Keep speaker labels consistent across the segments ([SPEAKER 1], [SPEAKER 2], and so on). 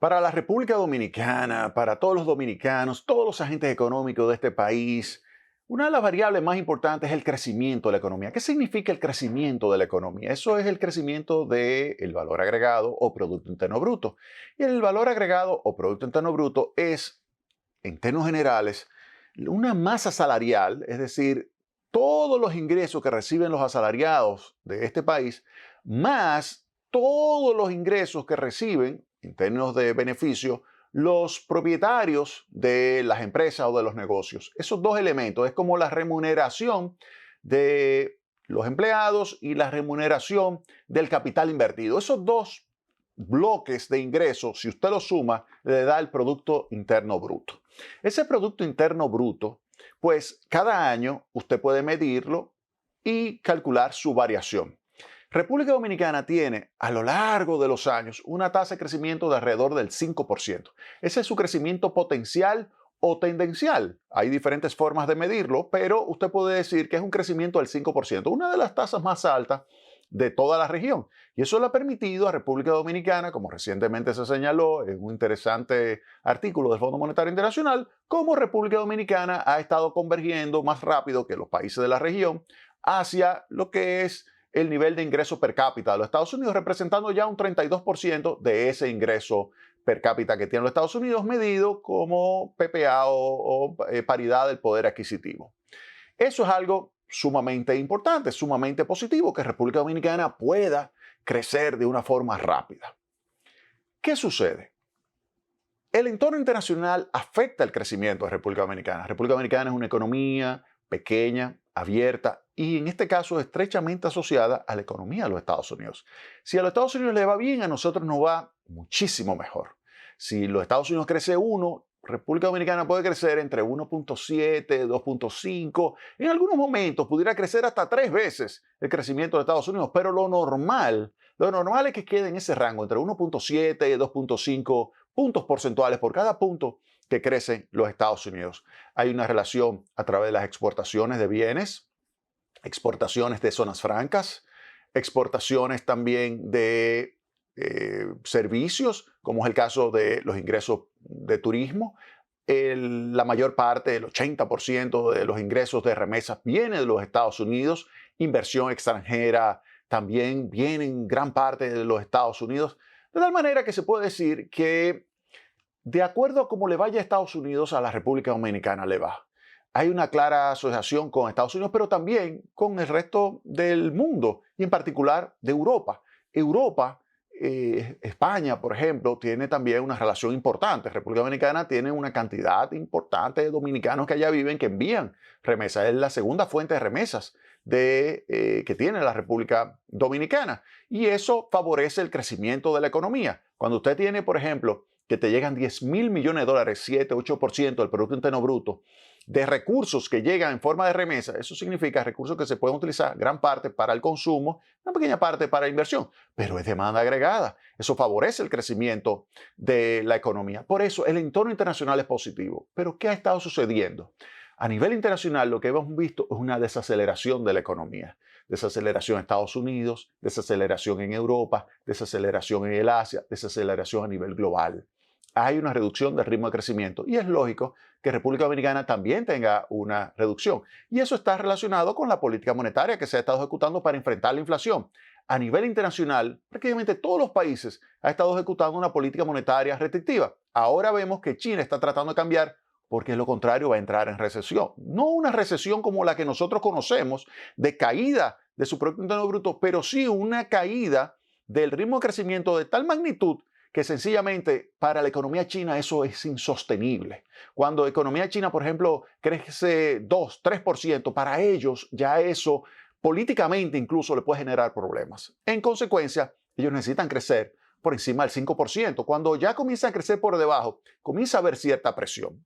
[SPEAKER 1] Para la República Dominicana, para todos los dominicanos, todos los agentes económicos de este país, una de las variables más importantes es el crecimiento de la economía. ¿Qué significa el crecimiento de la economía? Eso es el crecimiento del valor agregado o Producto Interno Bruto. Y el valor agregado o Producto Interno Bruto es, en términos generales, una masa salarial, es decir, todos los ingresos que reciben los asalariados de este país, más todos los ingresos que reciben, en términos de beneficio, los propietarios de las empresas o de los negocios. Esos dos elementos es como la remuneración de los empleados y la remuneración del capital invertido. Esos dos bloques de ingresos, si usted los suma, le da el Producto Interno Bruto. Ese Producto Interno Bruto, pues cada año usted puede medirlo y calcular su variación. República Dominicana tiene a lo largo de los años una tasa de crecimiento de alrededor del 5%. Ese es su crecimiento potencial o tendencial. Hay diferentes formas de medirlo, pero usted puede decir que es un crecimiento del 5%, una de las tasas más altas de toda la región. Y eso le ha permitido a República Dominicana, como recientemente se señaló en un interesante artículo del Fondo Monetario Internacional, cómo República Dominicana ha estado convergiendo más rápido que los países de la región hacia lo que es el nivel de ingreso per cápita de los Estados Unidos, representando ya un 32% de ese ingreso per cápita que tienen los Estados Unidos, medido como PPA o paridad del poder adquisitivo. Eso es algo sumamente importante, sumamente positivo, que República Dominicana pueda crecer de una forma rápida. ¿Qué sucede? El entorno internacional afecta el crecimiento de República Dominicana. República Dominicana es una economía pequeña, abierta y en este caso estrechamente asociada a la economía de los Estados Unidos. Si a los Estados Unidos le va bien, a nosotros nos va muchísimo mejor. Si los Estados Unidos crece 1, República Dominicana puede crecer entre 1.7, 2.5, en algunos momentos pudiera crecer hasta 3 veces el crecimiento de Estados Unidos, pero lo normal es que quede en ese rango, entre 1.7 y 2.5 puntos porcentuales por cada punto que crecen los Estados Unidos. Hay una relación a través de las exportaciones de bienes, exportaciones de zonas francas, exportaciones también de servicios, como es el caso de los ingresos de turismo. La mayor parte, el 80% de los ingresos de remesas viene de los Estados Unidos. Inversión extranjera también viene en gran parte de los Estados Unidos. De tal manera que se puede decir que de acuerdo a cómo le vaya a Estados Unidos, a la República Dominicana le va. Hay una clara asociación con Estados Unidos, pero también con el resto del mundo y en particular de Europa. España, por ejemplo, tiene también una relación importante. República Dominicana tiene una cantidad importante de dominicanos que allá viven que envían remesas. Es la segunda fuente de remesas que tiene la República Dominicana. Y eso favorece el crecimiento de la economía. Cuando usted tiene, por ejemplo, que te llegan 10.000 millones de dólares, 7, 8% del Producto Interno Bruto, de recursos que llegan en forma de remesa, eso significa recursos que se pueden utilizar gran parte para el consumo, una pequeña parte para la inversión, pero es demanda agregada. Eso favorece el crecimiento de la economía. Por eso el entorno internacional es positivo. Pero ¿qué ha estado sucediendo? A nivel internacional lo que hemos visto es una desaceleración de la economía. Desaceleración en Estados Unidos, desaceleración en Europa, desaceleración en el Asia, desaceleración a nivel global. Hay una reducción del ritmo de crecimiento y es lógico que República Dominicana también tenga una reducción. Y eso está relacionado con la política monetaria que se ha estado ejecutando para enfrentar la inflación. A nivel internacional, prácticamente todos los países han estado ejecutando una política monetaria restrictiva. Ahora vemos que China está tratando de cambiar porque de lo contrario va a entrar en recesión. No una recesión como la que nosotros conocemos, de caída de su Producto Interno Bruto, pero sí una caída del ritmo de crecimiento de tal magnitud que sencillamente para la economía china eso es insostenible. Cuando la economía china, por ejemplo, crece 2, 3%, para ellos ya eso políticamente incluso le puede generar problemas. En consecuencia, ellos necesitan crecer por encima del 5%. Cuando ya comienza a crecer por debajo, comienza a haber cierta presión.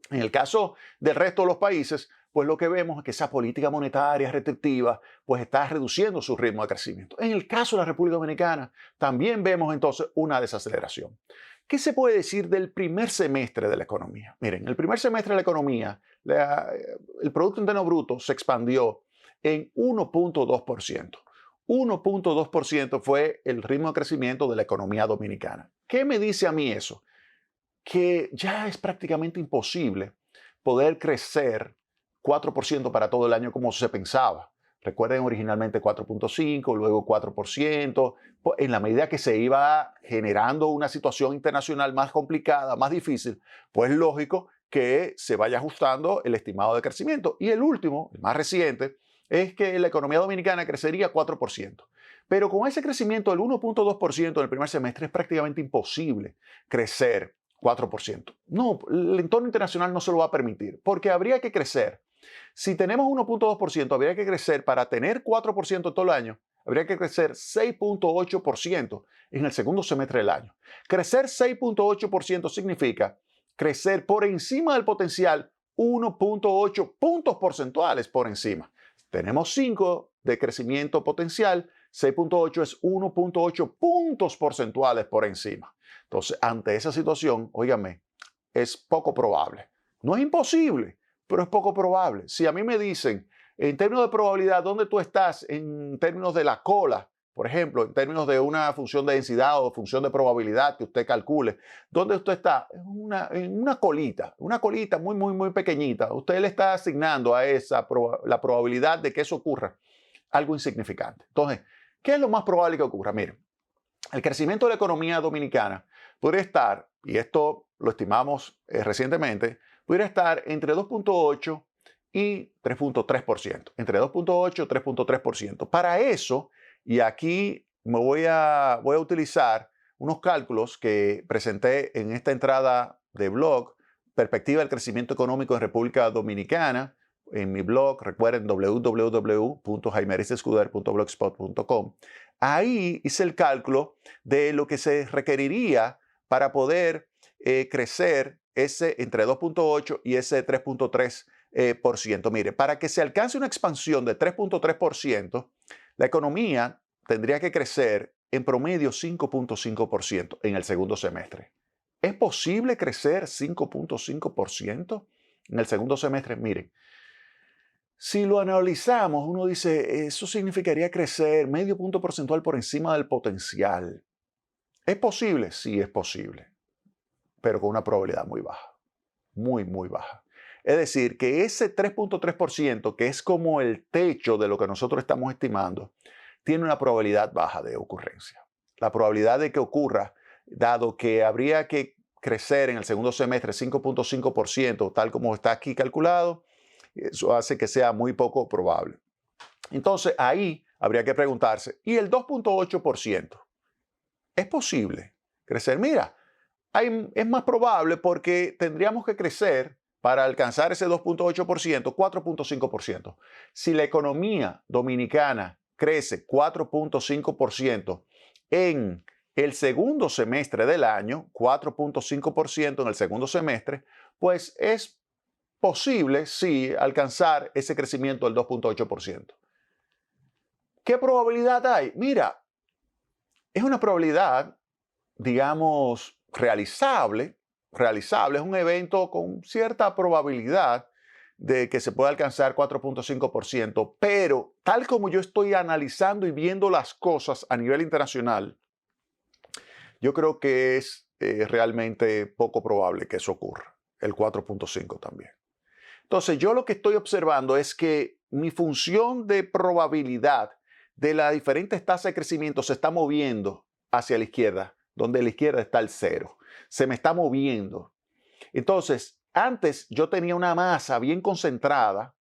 [SPEAKER 1] En el caso del resto de los países, pues lo que vemos es que esa política monetaria restrictiva pues está reduciendo su ritmo de crecimiento. En el caso de la República Dominicana, también vemos entonces una desaceleración. ¿Qué se puede decir del primer semestre de la economía? Miren, el primer semestre de la economía, el Producto Interno Bruto se expandió en 1.2%. 1.2% fue el ritmo de crecimiento de la economía dominicana. ¿Qué me dice a mí eso? Que ya es prácticamente imposible poder crecer 4% para todo el año como se pensaba. Recuerden originalmente 4.5, luego 4%. En la medida que se iba generando una situación internacional más complicada, más difícil, pues lógico que se vaya ajustando el estimado de crecimiento. Y el último, el más reciente, es que la economía dominicana crecería 4%. Pero con ese crecimiento del 1.2% en el primer semestre es prácticamente imposible crecer 4%. No, el entorno internacional no se lo va a permitir, porque habría que crecer. Si tenemos 1.2%, habría que crecer para tener 4% todo el año, habría que crecer 6.8% en el segundo semestre del año. Crecer 6.8% significa crecer por encima del potencial 1.8 puntos porcentuales por encima. Tenemos 5 de crecimiento potencial, 6.8 es 1.8 puntos porcentuales por encima. Entonces, ante esa situación, óigame, es poco probable. No es imposible, pero es poco probable. Si a mí me dicen, en términos de probabilidad, ¿dónde tú estás en términos de la cola? Por ejemplo, en términos de una función de densidad o función de probabilidad que usted calcule, ¿dónde usted está? En una colita muy, muy, muy pequeñita. Usted le está asignando a esa la probabilidad de que eso ocurra algo insignificante. Entonces, ¿qué es lo más probable que ocurra? Miren, el crecimiento de la economía dominicana podría estar, y esto lo estimamos recientemente, podría estar entre 2.8 y 3.3%. Entre 2.8 y 3.3%. Para eso, y aquí voy a utilizar unos cálculos que presenté en esta entrada de blog, Perspectiva del Crecimiento Económico en República Dominicana, en mi blog, recuerden www.jaimearizescuder.blogspot.com. Ahí hice el cálculo de lo que se requeriría para poder crecer ese entre 2.8 y ese 3.3%. Mire, para que se alcance una expansión de 3.3%, la economía tendría que crecer en promedio 5.5% en el segundo semestre. ¿Es posible crecer 5.5% en el segundo semestre? Miren, si lo analizamos, uno dice, eso significaría crecer medio punto porcentual por encima del potencial. ¿Es posible? Sí, es posible, pero con una probabilidad muy baja, muy, muy baja. Es decir, que ese 3.3%, que es como el techo de lo que nosotros estamos estimando, tiene una probabilidad baja de ocurrencia. La probabilidad de que ocurra, dado que habría que crecer en el segundo semestre 5.5%, tal como está aquí calculado, eso hace que sea muy poco probable. Entonces ahí habría que preguntarse, ¿y el 2.8%? ¿Es posible crecer? Mira, es más probable porque tendríamos que crecer para alcanzar ese 2.8%, 4.5%. Si la economía dominicana crece 4.5% en el segundo semestre del año, 4.5% en el segundo semestre, pues es posible, sí, alcanzar ese crecimiento del 2.8%. ¿Qué probabilidad hay? Mira, es una probabilidad, digamos, realizable, es un evento con cierta probabilidad de que se pueda alcanzar 4.5%, pero tal como yo estoy analizando y viendo las cosas a nivel internacional, yo creo que es realmente poco probable que eso ocurra, el 4.5 también. Entonces, yo lo que estoy observando es que mi función de probabilidad de las diferentes tasas de crecimiento se está moviendo hacia la izquierda, donde a la izquierda está el cero. Se me está moviendo. Entonces, antes yo tenía una masa bien concentrada,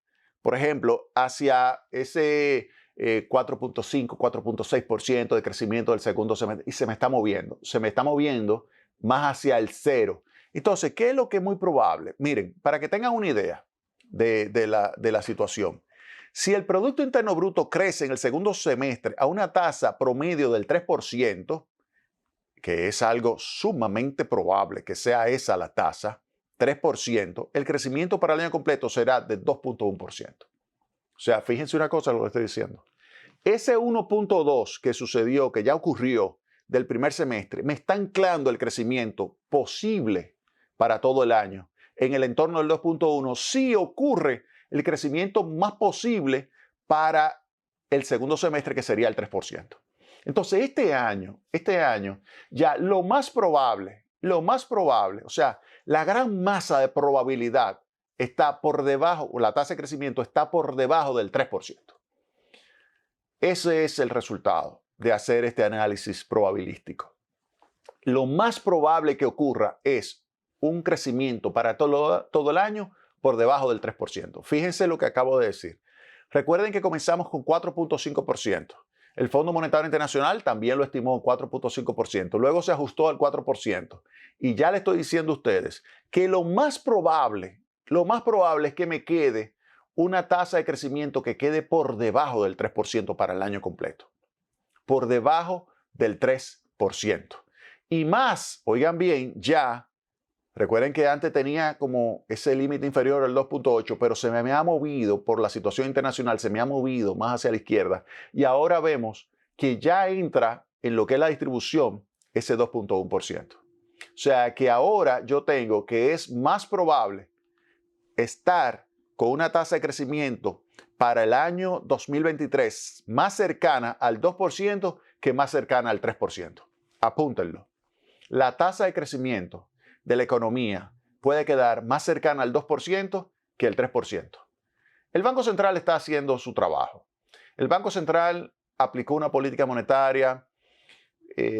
[SPEAKER 1] por ejemplo, hacia ese 4.5, 4.6% de crecimiento del segundo semestre, y se me está moviendo más hacia el cero. Entonces, ¿qué es lo que es muy probable? Miren, para que tengan una idea de la situación. Si el Producto Interno Bruto crece en el segundo semestre a una tasa promedio del 3%, que es algo sumamente probable que sea esa la tasa, 3%, el crecimiento para el año completo será de 2.1%. O sea, fíjense una cosa lo que estoy diciendo. Ese 1.2 que sucedió, que ya ocurrió del primer semestre, me está anclando el crecimiento posible para todo el año en el entorno del 2.1, si ocurre el crecimiento más posible para el segundo semestre, que sería el 3%. Entonces, este año, ya lo más probable, o sea, la gran masa de probabilidad está por debajo, o la tasa de crecimiento está por debajo del 3%. Ese es el resultado de hacer este análisis probabilístico. Lo más probable que ocurra es un crecimiento para todo el año por debajo del 3%. Fíjense lo que acabo de decir. Recuerden que comenzamos con 4.5%. El Fondo Monetario Internacional también lo estimó en 4.5%. Luego se ajustó al 4%. Y ya le estoy diciendo a ustedes que lo más probable es que me quede una tasa de crecimiento que quede por debajo del 3% para el año completo. Por debajo del 3%. Y más, oigan bien, ya, recuerden que antes tenía como ese límite inferior al 2.8, pero se me ha movido por la situación internacional, se me ha movido más hacia la izquierda. Y ahora vemos que ya entra en lo que es la distribución ese 2.1%. O sea que ahora yo tengo que es más probable estar con una tasa de crecimiento para el año 2023 más cercana al 2% que más cercana al 3%. Apúntenlo. La tasa de crecimiento de la economía puede quedar más cercana al 2% que el 3%. El Banco Central está haciendo su trabajo. El Banco Central aplicó una política monetaria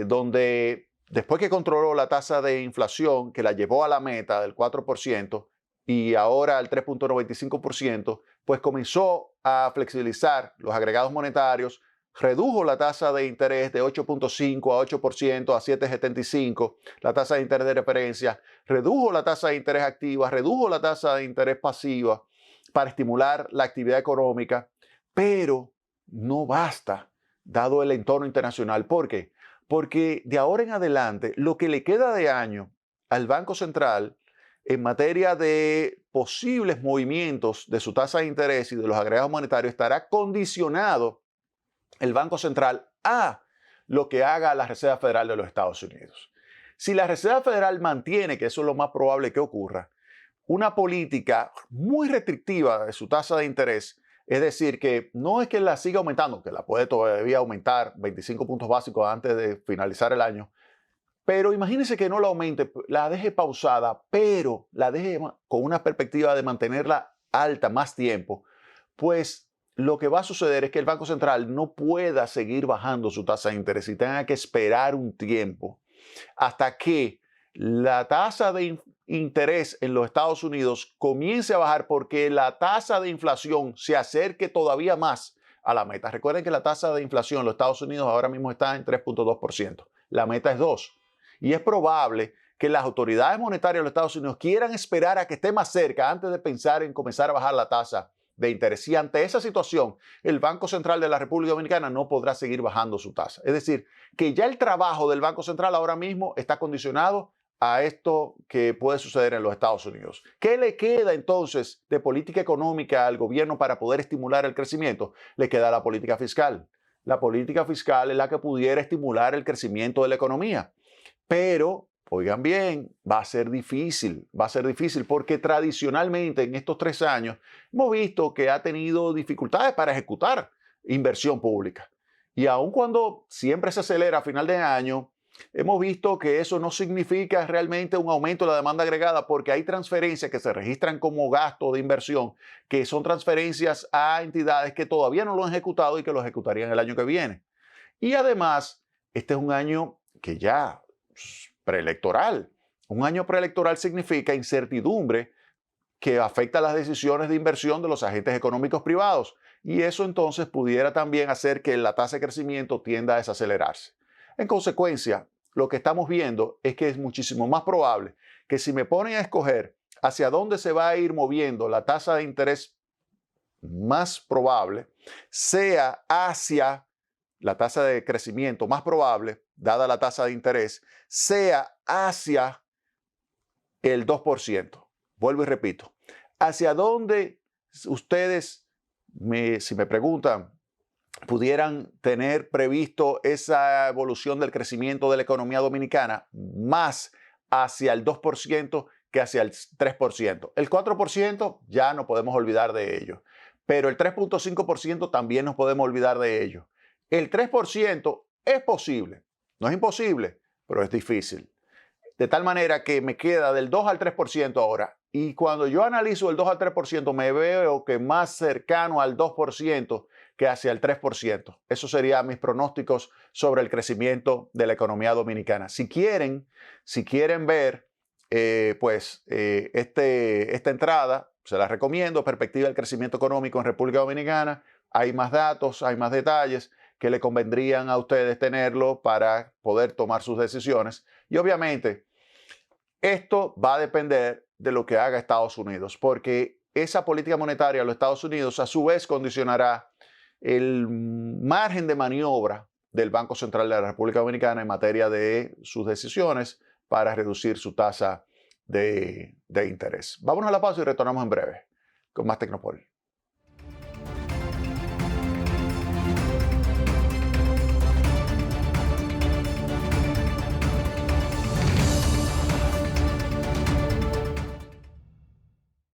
[SPEAKER 1] donde después que controló la tasa de inflación, que la llevó a la meta del 4% y ahora al 3.95%, pues comenzó a flexibilizar los agregados monetarios, redujo la tasa de interés de 8.5 a 8% a 7.75, la tasa de interés de referencia, redujo la tasa de interés activa, redujo la tasa de interés pasiva para estimular la actividad económica, pero no basta, dado el entorno internacional. ¿Por qué? Porque de ahora en adelante, lo que le queda de año al Banco Central en materia de posibles movimientos de su tasa de interés y de los agregados monetarios estará condicionado el Banco Central a lo que haga la Reserva Federal de los Estados Unidos. Si la Reserva Federal mantiene, que eso es lo más probable que ocurra, una política muy restrictiva de su tasa de interés, es decir, que no es que la siga aumentando, que la puede todavía aumentar 25 puntos básicos antes de finalizar el año, pero imagínense que no la aumente, la deje pausada, pero la deje con una perspectiva de mantenerla alta más tiempo, pues lo que va a suceder es que el Banco Central no pueda seguir bajando su tasa de interés y tenga que esperar un tiempo hasta que la tasa de interés en los Estados Unidos comience a bajar porque la tasa de inflación se acerque todavía más a la meta. Recuerden que la tasa de inflación en los Estados Unidos ahora mismo está en 3.2%. La meta es 2%. Y es probable que las autoridades monetarias de los Estados Unidos quieran esperar a que esté más cerca antes de pensar en comenzar a bajar la tasa de interés. Y ante esa situación, el Banco Central de la República Dominicana no podrá seguir bajando su tasa. Es decir, que ya el trabajo del Banco Central ahora mismo está condicionado a esto que puede suceder en los Estados Unidos. ¿Qué le queda entonces de política económica al gobierno para poder estimular el crecimiento? Le queda la política fiscal. La política fiscal es la que pudiera estimular el crecimiento de la economía. Pero, oigan bien, va a ser difícil porque tradicionalmente en estos 3 años hemos visto que ha tenido dificultades para ejecutar inversión pública. Y aun cuando siempre se acelera a final de año, hemos visto que eso no significa realmente un aumento de la demanda agregada porque hay transferencias que se registran como gasto de inversión, que son transferencias a entidades que todavía no lo han ejecutado y que lo ejecutarían el año que viene. Y además, este es un año que ya preelectoral. Un año preelectoral significa incertidumbre que afecta las decisiones de inversión de los agentes económicos privados y eso entonces pudiera también hacer que la tasa de crecimiento tienda a desacelerarse. En consecuencia, lo que estamos viendo es que es muchísimo más probable que si me ponen a escoger hacia dónde se va a ir moviendo la tasa de interés más probable, sea hacia la tasa de crecimiento más probable, dada la tasa de interés, sea hacia el 2%. Vuelvo y repito, hacia dónde ustedes, si me preguntan, pudieran tener previsto esa evolución del crecimiento de la economía dominicana más hacia el 2% que hacia el 3%. El 4% ya no podemos olvidar de ello, pero el 3.5% también nos podemos olvidar de ello. El 3% Es posible, no es imposible, pero es difícil. De tal manera que me queda del 2 al 3% ahora. Y cuando yo analizo el 2 al 3%, me veo que más cercano al 2% que hacia el 3%. Esos serían mis pronósticos sobre el crecimiento de la economía dominicana. Si quieren ver esta entrada, se la recomiendo, perspectiva del crecimiento económico en República Dominicana. Hay más datos, hay más detalles que le convendrían a ustedes tenerlo para poder tomar sus decisiones. Y obviamente, esto va a depender de lo que haga Estados Unidos, porque esa política monetaria de los Estados Unidos a su vez condicionará el margen de maniobra del Banco Central de la República Dominicana en materia de sus decisiones para reducir su tasa de interés. Vámonos a la pausa y retornamos en breve con más Tecnopol.